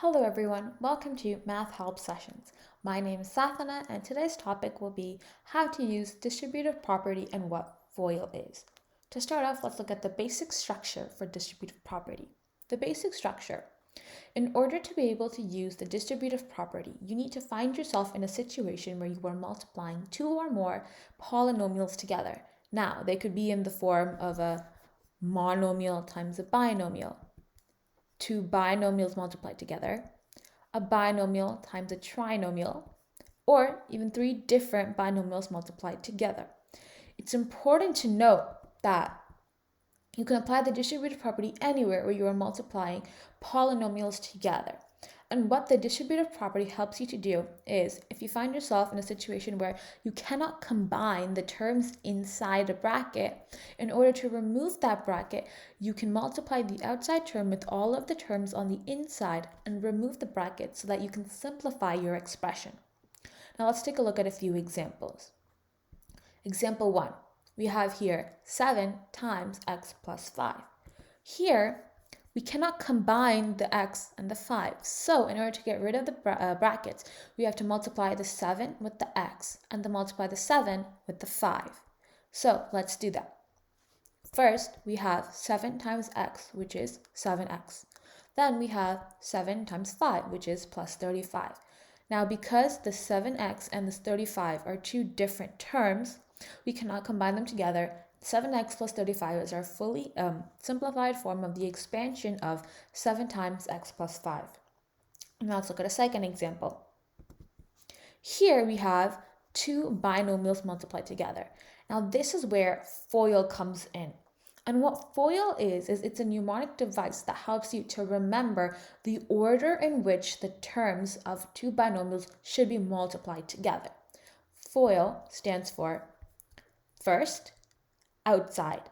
Hello everyone, welcome to Math Help Sessions. My name is Sathana and today's topic will be how to use distributive property and what FOIL is. To start off, let's look at the basic structure for distributive property. The basic structure. In order to be able to use the distributive property, you need to find yourself in a situation where you are multiplying two or more polynomials together. Now, they could be in the form of a monomial times a binomial, two binomials multiplied together, a binomial times a trinomial, or even three different binomials multiplied together. It's important to note that you can apply the distributive property anywhere where you are multiplying polynomials together. And what the distributive property helps you to do is, if you find yourself in a situation where you cannot combine the terms inside a bracket, in order to remove that bracket, you can multiply the outside term with all of the terms on the inside and remove the bracket so that you can simplify your expression. Now let's take a look at a few examples. Example 1, we have here 7 times x plus 5. Here, we cannot combine the x and the 5. So in order to get rid of the brackets, we have to multiply the 7 with the x and then multiply the 7 with the 5. So let's do that. First, we have 7 times x, which is 7x. Then we have 7 times 5, which is plus 35. Now, because the 7x and this 35 are two different terms, we cannot combine them together. 7x plus 35 is our fully simplified form of the expansion of 7 times x plus 5. Now let's look at a second example. Here we have two binomials multiplied together. Now this is where FOIL comes in. And what FOIL is it's a mnemonic device that helps you to remember the order in which the terms of two binomials should be multiplied together. FOIL stands for first, outside,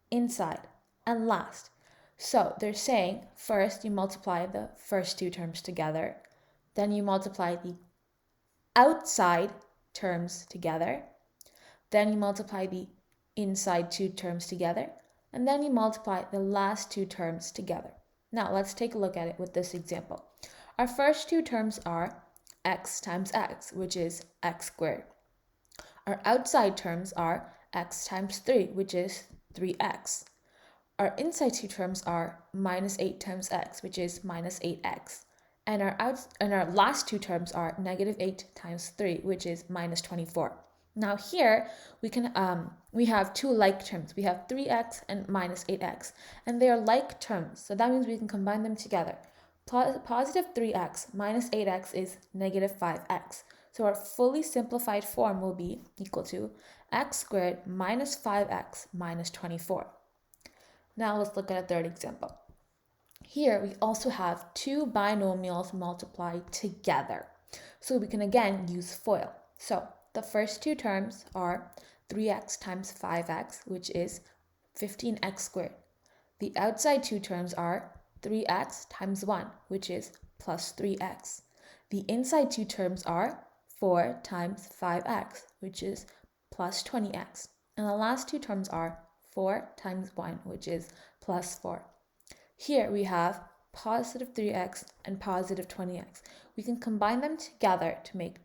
inside, and last. So they're saying first you multiply the first two terms together, then you multiply the outside terms together, then you multiply the inside two terms together, and then you multiply the last two terms together. Now let's take a look at it with this example. Our first two terms are x times x, which is x squared. Our outside terms are x times 3, which is 3x. Our inside two terms are minus 8 times x, which is minus 8x. And our last two terms are negative 8 times 3, which is minus 24. Now here we have two like terms. We have 3x and minus 8x, and they are like terms. So that means we can combine them together. Positive 3x minus 8x is negative 5x. So our fully simplified form will be equal to x squared minus 5x minus 24. Now let's look at a third example. Here we also have two binomials multiplied together. So we can again use FOIL. So the first two terms are 3x times 5x, which is 15x squared. The outside two terms are 3x times 1, which is plus 3x. The inside two terms are 4 times 5x, which is plus 20x. And the last two terms are 4 times 1, which is plus 4. Here we have positive 3x and positive 20x. We can combine them together to make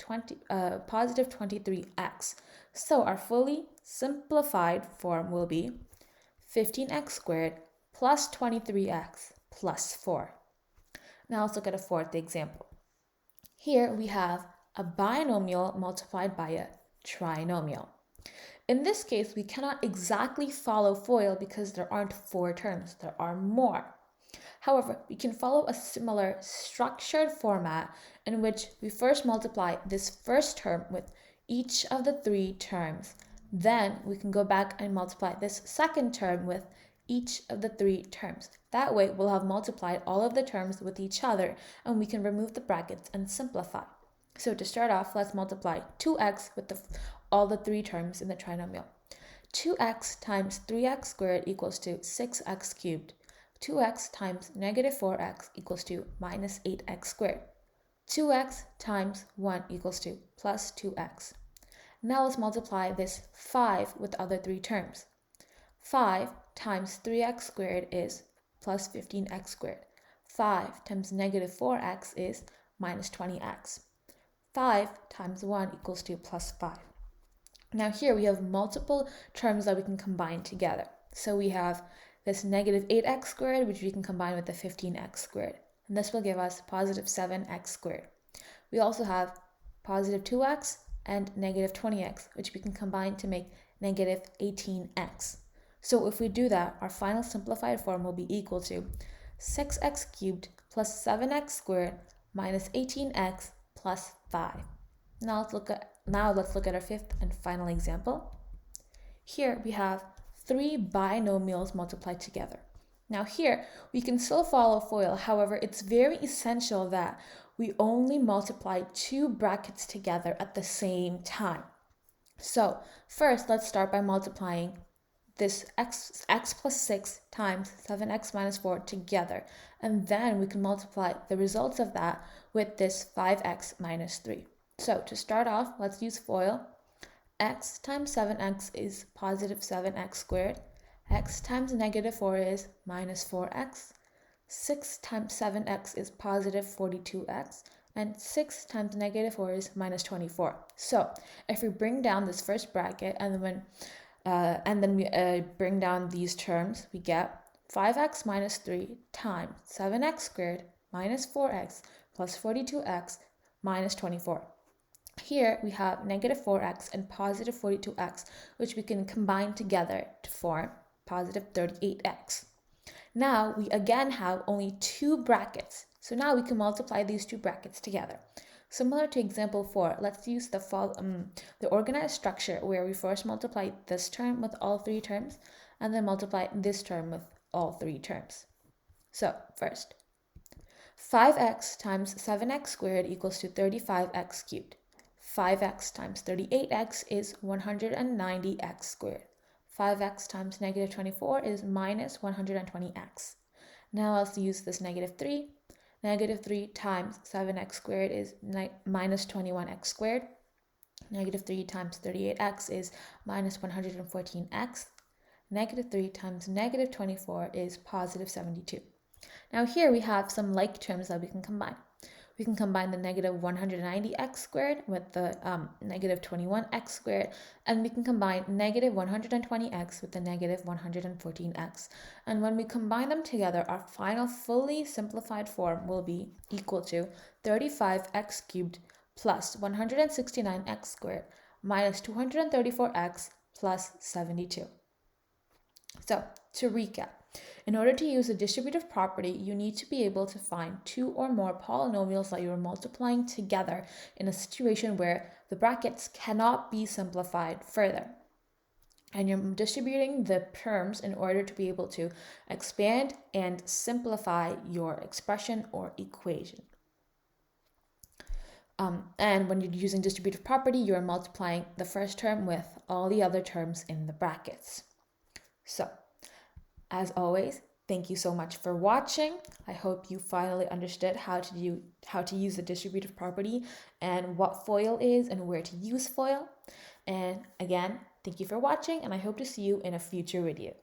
positive 23x. So our fully simplified form will be 15x squared plus 23x plus 4. Now let's look at a fourth example. Here we have a binomial multiplied by a trinomial. In this case, we cannot exactly follow FOIL because there aren't 4 terms, there are more. However, we can follow a similar structured format in which we first multiply this first term with each of the 3 terms. Then we can go back and multiply this second term with each of the 3 terms. That way, we'll have multiplied all of the terms with each other, and we can remove the brackets and simplify. So to start off, let's multiply 2x with all the 3 terms in the trinomial. 2x times 3x squared equals to 6x cubed. 2x times negative 4x equals to minus 8x squared. 2x times 1 equals to plus 2x. Now let's multiply this 5 with the other 3 terms. 5 times 3x squared is plus 15x squared. 5 times negative 4x is minus 20x. 5 times 1 equals to plus 5. Now here we have multiple terms that we can combine together. So we have this negative 8x squared, which we can combine with the 15x squared. And this will give us positive 7x squared. We also have positive 2x and negative 20x, which we can combine to make negative 18x. So if we do that, our final simplified form will be equal to 6x cubed plus 7x squared minus 18x plus 5. Now let's look at our fifth and final example. Here we have 3 binomials multiplied together. Now here we can still follow FOIL, however, it's very essential that we only multiply 2 brackets together at the same time. So first, let's start by multiplying this x plus 6 times 7x minus 4 together, and then we can multiply the results of that with this 5x minus 3. So to start off, let's use FOIL. X times 7x is positive 7x squared. X times negative 4 is minus 4x. 6 times 7x is positive 42x. And 6 times negative 4 is minus 24. So if we bring down this first bracket and then we bring down these terms, we get 5x minus 3 times 7x squared minus 4x plus 42x minus 24. Here we have negative 4x and positive 42x, which we can combine together to form positive 38x. Now we again have only 2 brackets, so now we can multiply these 2 brackets together. Similar to example 4, let's use the organized structure where we first multiply this term with all 3 terms and then multiply this term with all 3 terms. So first, 5x times 7x squared equals to 35x cubed. 5x times 38x is 190x squared. 5x times negative 24 is minus 120x. Now let's use this negative 3. Negative 3 times 7x squared is minus 21x squared. Negative 3 times 38x is minus 114x. Negative 3 times negative 24 is positive 72. Now here we have some like terms that we can combine. We can combine the negative 190x squared with the negative 21x squared, and we can combine negative 120x with the negative 114x. And when we combine them together, our final fully simplified form will be equal to 35x cubed plus 169x squared minus 234x plus 72. So to recap, in order to use the distributive property, you need to be able to find 2 or more polynomials that you're multiplying together in a situation where the brackets cannot be simplified further. And you're distributing the terms in order to be able to expand and simplify your expression or equation. And when you're using distributive property, you're multiplying the first term with all the other terms in the brackets. So, as always, thank you so much for watching. I hope you finally understood how to use the distributive property and what FOIL is and where to use FOIL. And again, thank you for watching, and I hope to see you in a future video.